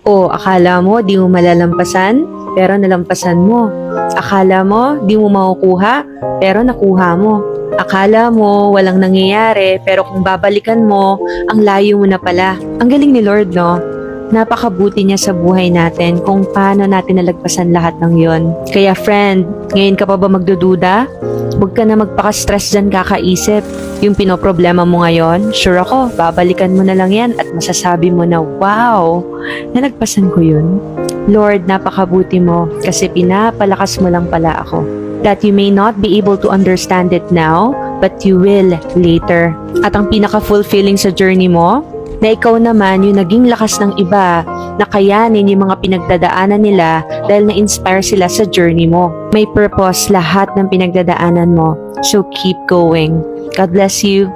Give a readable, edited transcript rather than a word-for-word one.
O akala mo di mo malalampasan, pero nalampasan mo. Akala mo di mo makukuha, pero nakuha mo. Akala mo walang nangyayari, pero kung babalikan mo, ang layo mo na pala. Ang galing ni Lord, no? Napakabuti niya sa buhay natin kung paano natin nalagpasan lahat ng yon. Kaya friend, ngayon ka pa ba magdududa? Huwag ka na magpaka-stress dyan kakaisip. Yung pinoproblema mo ngayon, sure ako, babalikan mo na lang yan at masasabi mo na, wow, nalagpasan ko yun. Lord, napakabuti mo kasi pinapalakas mo lang pala ako. That you may not be able to understand it now, but you will later. At ang pinaka-fulfilling sa journey mo, na ikaw naman yung naging lakas ng iba na kayanin yung mga pinagdadaanan nila dahil na-inspire sila sa journey mo. May purpose lahat ng pinagdadaanan mo. So keep going. God bless you.